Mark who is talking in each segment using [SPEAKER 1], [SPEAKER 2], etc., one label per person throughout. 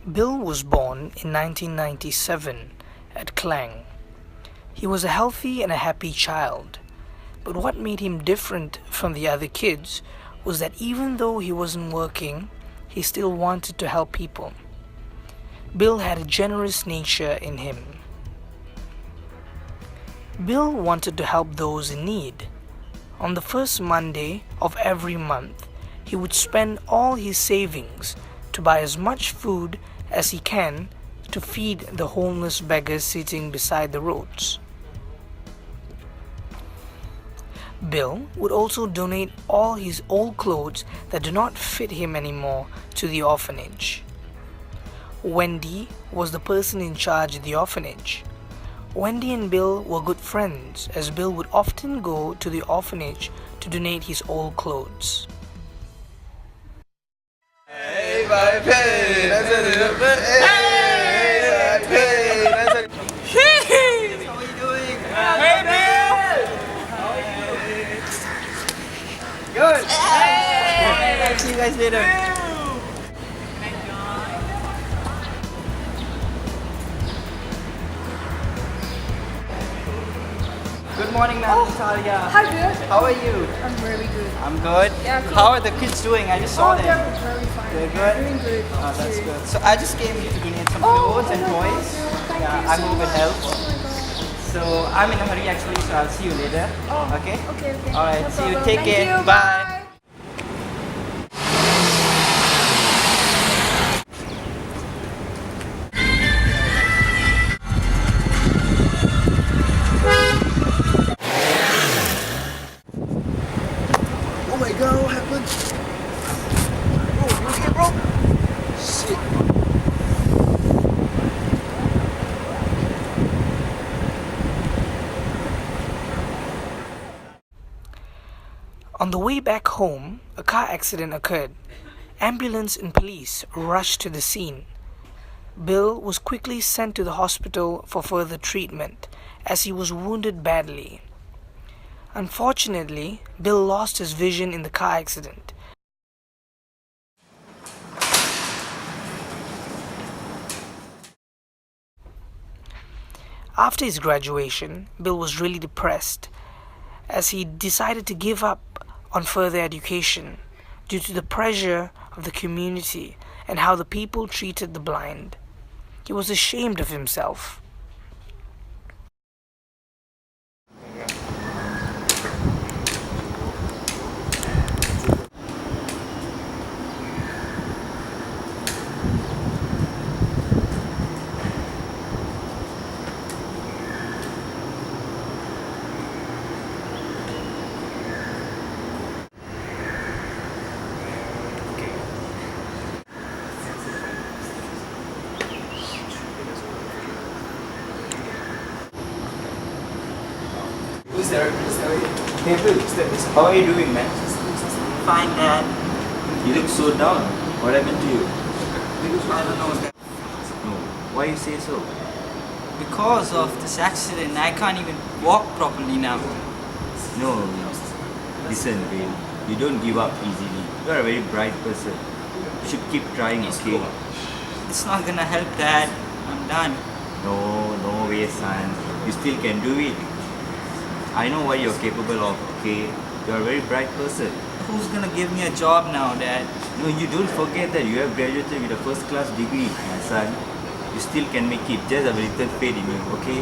[SPEAKER 1] Bill was born in 1997 at Klang. He was a healthy and a happy child, but what made him different from the other kids was that even though he wasn't working, he still wanted to help people. Bill had a generous nature in him. Bill wanted to help those in need. On the first Monday of every month, he would spend all his savings to buy as much food as he can to feed the homeless beggars sitting beside the roads. Bill would also donate all his old clothes that do not fit him anymore to the orphanage. Wendy was the person in charge of the orphanage. Wendy and Bill were good friends, as Bill would often go to the orphanage to donate his old clothes.
[SPEAKER 2] Hey, my pain. That's it. Hey, my pain. That's it. How are you doing? Hey, Bill. How are you? Good. Hey. See you guys later. Good morning, ma'am. Natalia.
[SPEAKER 3] Hi, Bill.
[SPEAKER 2] How are you?
[SPEAKER 3] I'm very good.
[SPEAKER 2] I'm good.
[SPEAKER 3] Yeah, cool.
[SPEAKER 2] How are the kids doing? I just saw them.
[SPEAKER 3] They're very fine.
[SPEAKER 2] They're good?
[SPEAKER 3] Doing good.
[SPEAKER 2] Oh, that's good. So I just came here to donate some
[SPEAKER 3] Oh,
[SPEAKER 2] clothes and toys.
[SPEAKER 3] Thank
[SPEAKER 2] Yeah,
[SPEAKER 3] you
[SPEAKER 2] I'm
[SPEAKER 3] so
[SPEAKER 2] here with
[SPEAKER 3] much.
[SPEAKER 2] help.
[SPEAKER 3] Oh my God.
[SPEAKER 2] So I'm in a hurry actually, so I'll see you later.
[SPEAKER 3] Oh,
[SPEAKER 2] Okay?
[SPEAKER 3] Okay.
[SPEAKER 2] Alright,
[SPEAKER 3] No
[SPEAKER 2] see you.
[SPEAKER 3] problem.
[SPEAKER 2] Take
[SPEAKER 3] Thank
[SPEAKER 2] care.
[SPEAKER 3] you.
[SPEAKER 2] Bye. Oh my god, what happened? Bro, you okay, bro? Shit.
[SPEAKER 1] On the way back home, a car accident occurred. Ambulance and police rushed to the scene. Bill was quickly sent to the hospital for further treatment as he was wounded badly. Unfortunately, Bill lost his vision in the car accident. After his graduation, Bill was really depressed as he decided to give up on further education due to the pressure of the community and how the people treated the blind. He was ashamed of himself.
[SPEAKER 2] Who's there? Hey, Bill. How are you doing, man?
[SPEAKER 4] Fine, Dad.
[SPEAKER 2] You look so down. What happened to you?
[SPEAKER 4] I don't know, Dad.
[SPEAKER 2] No. Why you say so?
[SPEAKER 4] Because of this accident, I can't even walk properly now.
[SPEAKER 2] No. Listen, Bill. You don't give up easily. You are a very bright person. You should keep trying, okay?
[SPEAKER 4] It's not gonna help, Dad. I'm done.
[SPEAKER 2] No way, son. You still can do it. I know what you're capable of, okay? You're a very bright person.
[SPEAKER 4] Who's gonna give me a job now, Dad?
[SPEAKER 2] No, you don't forget that you have graduated with a first class degree, my son. You still can make it. Just have a little faith in you, okay?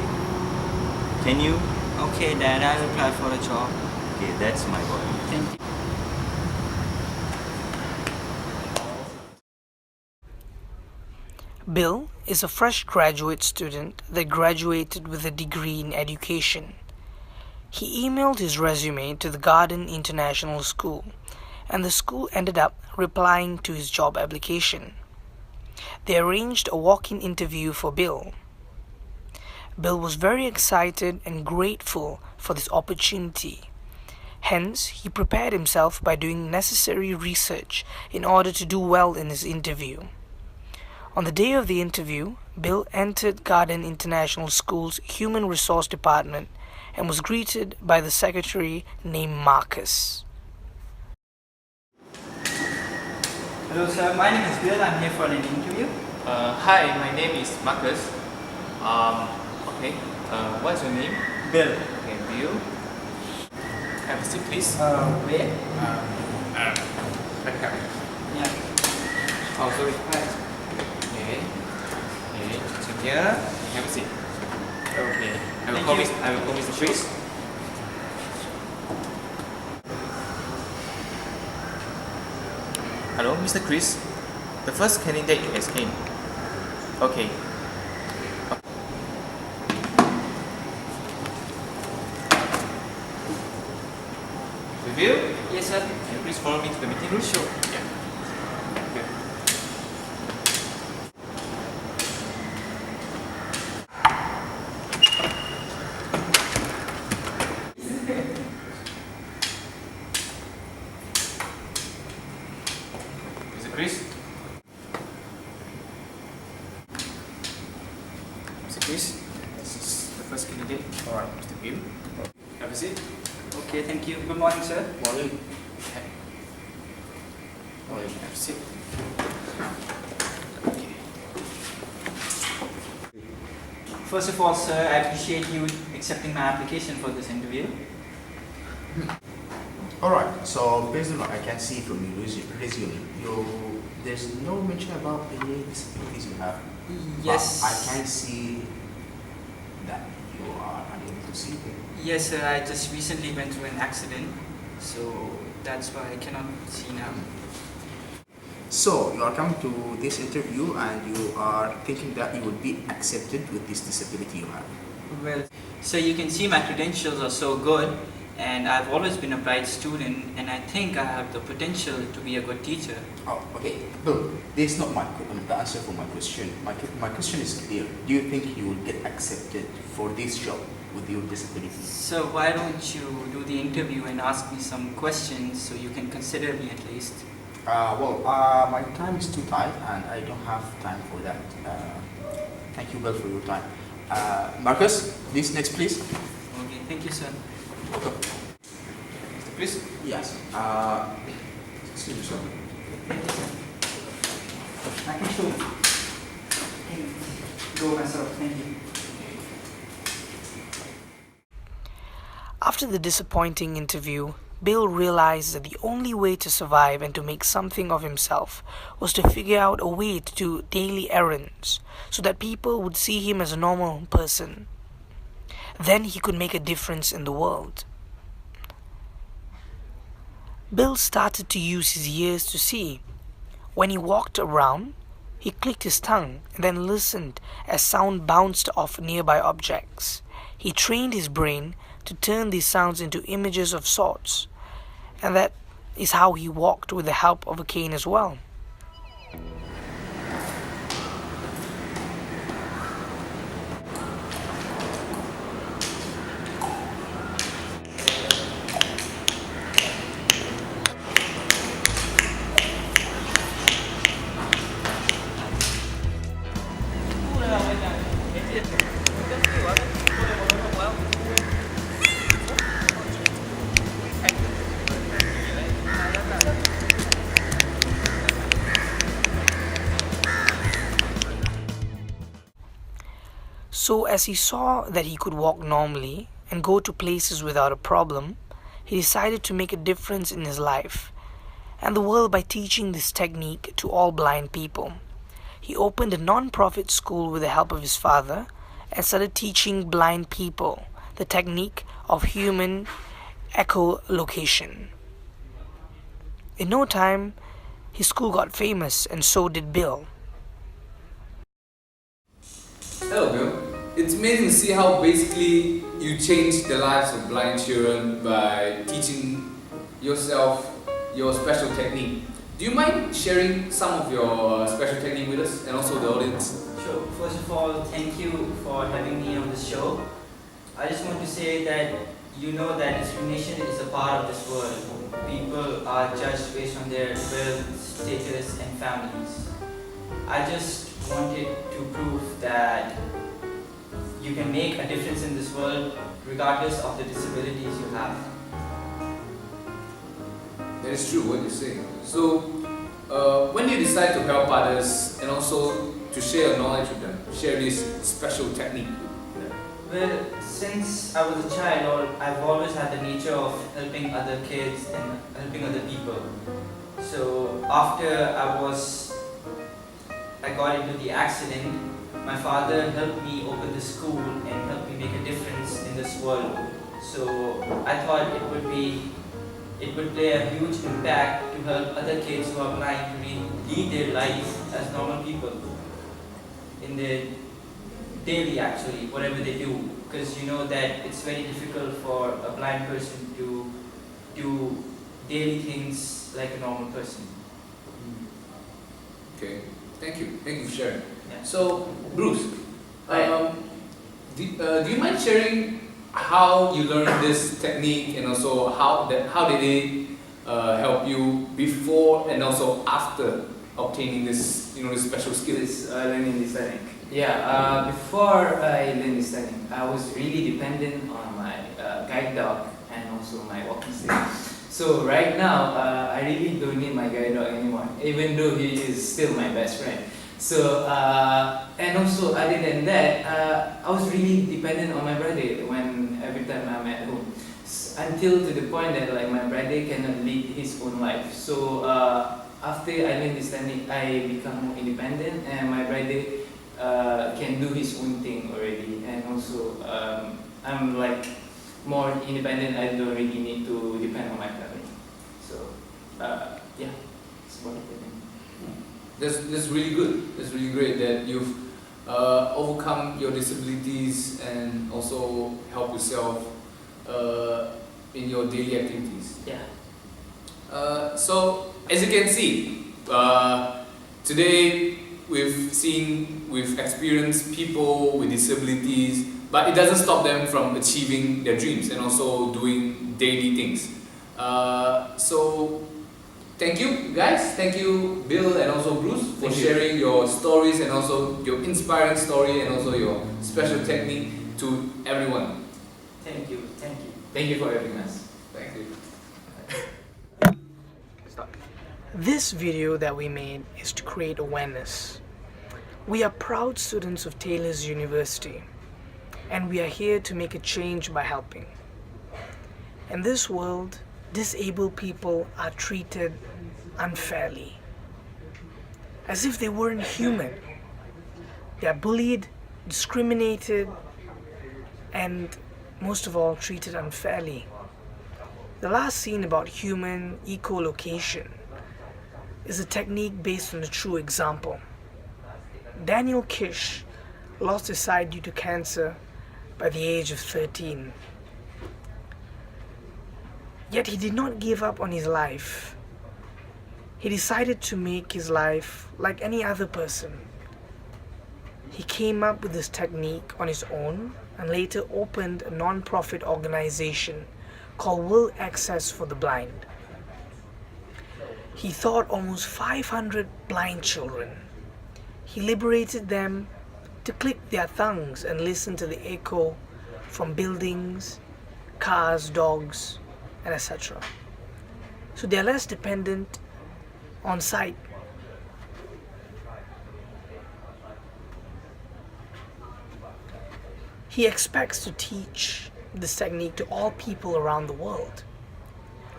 [SPEAKER 2] Can you?
[SPEAKER 4] Okay, Dad, I'll apply for a job.
[SPEAKER 2] Okay, that's my boy.
[SPEAKER 4] Thank you.
[SPEAKER 1] Bill is a fresh graduate student that graduated with a degree in education. He emailed his resume to the Garden International School, and the school ended up replying to his job application. They arranged a walk-in interview for Bill. Bill was very excited and grateful for this opportunity. Hence, he prepared himself by doing necessary research in order to do well in his interview. On the day of the interview, Bill entered Garden International School's Human Resource Department and was greeted by the secretary named Marcus.
[SPEAKER 4] Hello sir, my name is Bill. I'm here for an interview.
[SPEAKER 5] Hi, my name is Marcus. Okay. What's your name?
[SPEAKER 4] Bill.
[SPEAKER 5] Okay, Bill. Have a seat, please.
[SPEAKER 4] Where?
[SPEAKER 5] Back up.
[SPEAKER 4] Yeah.
[SPEAKER 5] Oh, sorry. Hi. Okay. Okay. So here, have a seat. Okay. I will call Mr. Chris. Hello, Mr. Chris. The first candidate has came. Okay. Review?
[SPEAKER 4] Yes sir.
[SPEAKER 5] Can you please follow me to the meeting room?
[SPEAKER 4] Sure.
[SPEAKER 5] Yeah. Okay. Mr. Chris? Mr. Chris, this is the first candidate. Alright, Mr. Bill. Have a seat.
[SPEAKER 4] Okay, thank you. Good morning sir.
[SPEAKER 5] Morning. Morning. Have a seat. Okay.
[SPEAKER 4] First of all sir, I appreciate you accepting my application for this interview.
[SPEAKER 2] Alright, so based on what I can see from your resume, there's no mention about any disabilities you have.
[SPEAKER 4] Yes.
[SPEAKER 2] But I can see that you are unable to see.
[SPEAKER 4] Yes sir, I just recently went through an accident, so that's why I cannot see now.
[SPEAKER 2] So you are coming to this interview and you are thinking that you will be accepted with this disability you have.
[SPEAKER 4] Well, so you can see my credentials are so good, and I've always been a bright student, and I think I have the potential to be a good teacher.
[SPEAKER 2] Oh, okay. Bill, this is not the answer for my question. My question is clear. Do you think you will get accepted for this job with your disability?
[SPEAKER 4] So why don't you do the interview and ask me some questions so you can consider me at least?
[SPEAKER 2] My time is too tight and I don't have time for that. Thank you, Bill, for your time. Marcus, please, next, please.
[SPEAKER 4] Okay, thank you, sir.
[SPEAKER 2] Welcome.
[SPEAKER 5] Mr. Chris?
[SPEAKER 2] Yes. Excuse me, sir.
[SPEAKER 4] Thank you, sir. I can show you. Go myself, thank you.
[SPEAKER 1] After the disappointing interview, Bill realized that the only way to survive and to make something of himself was to figure out a way to do daily errands so that people would see him as a normal person. Then he could make a difference in the world. Bill started to use his ears to see. When he walked around, he clicked his tongue and then listened as sound bounced off nearby objects. He trained his brain to turn these sounds into images of sorts, and that is how he walked with the help of a cane as well. So as he saw that he could walk normally and go to places without a problem, he decided to make a difference in his life and the world by teaching this technique to all blind people. He opened a non-profit school with the help of his father and started teaching blind people the technique of human echolocation. In no time, his school got famous, and so did Bill.
[SPEAKER 6] Hello, Bill. It's amazing to see how basically you changed the lives of blind children by teaching yourself your special technique. Do you mind sharing some of your special technique with us and also the audience?
[SPEAKER 4] Sure. First of all, thank you for having me on this show. I just want to say that you know that discrimination is a part of this world. People are judged based on their wealth, status, and families. I just wanted to prove that you can make a difference in this world regardless of the disabilities you have.
[SPEAKER 6] That is true what you're saying. So, when you decide to help others and also to share your knowledge with them, share this special technique?
[SPEAKER 4] Well, since I was a child, I've always had the nature of helping other kids and helping other people. So after I got into the accident, my father helped me open the school and helped me make a difference in this world. So I thought it would play a huge impact to help other kids who are blind to lead their lives as normal people in their daily, actually, whatever they do, because you know that it's very difficult for a blind person to do daily things like a normal person.
[SPEAKER 6] Okay, thank you for sharing.
[SPEAKER 4] Yeah.
[SPEAKER 6] So, Bruce,
[SPEAKER 4] Right.
[SPEAKER 6] do you mind sharing how you learned this technique and also how did it help you before and also after obtaining this this special skill?
[SPEAKER 7] Learning this technique. Yeah, before I learned this technique, I was really dependent on my guide dog and also my walking stick. So right now, I really don't need my guide dog anymore, even though he is still my best friend. So, and also other than that, I was really dependent on my brother every time I'm at home. Until to the point that like my brother cannot lead his own life. So after I learned this technique, I become more independent, and my brother can do his own thing already. And also I'm like more independent. I don't really need to depend on my family. So yeah, it's about it.
[SPEAKER 6] That's really good. That's really great that you've overcome your disabilities and also help yourself in your daily activities.
[SPEAKER 7] Yeah.
[SPEAKER 6] So as you can see, today we've experienced people with disabilities, but it doesn't stop them from achieving their dreams and also doing daily things. So thank you guys, thank you Bill and also Bruce for sharing your stories and also your inspiring story and also your special technique to everyone.
[SPEAKER 4] Thank you.
[SPEAKER 7] Thank you for having us.
[SPEAKER 6] Thank you.
[SPEAKER 1] This video that we made is to create awareness. We are proud students of Taylor's University, and we are here to make a change by helping. In this world, disabled people are treated unfairly, as if they weren't human. They are bullied, discriminated, and most of all, treated unfairly. The last scene about human echolocation is a technique based on a true example. Daniel Kish lost his sight due to cancer by the age of 13. Yet he did not give up on his life. He decided to make his life like any other person. He came up with this technique on his own and later opened a non-profit organization called World Access for the Blind. He taught almost 500 blind children. He liberated them to click their tongues and listen to the echo from buildings, cars, dogs, and etc. So they are less dependent on sight. He expects to teach this technique to all people around the world.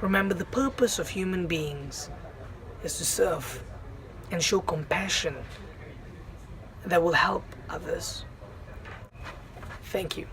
[SPEAKER 1] Remember, the purpose of human beings is to serve and show compassion that will help others. Thank you.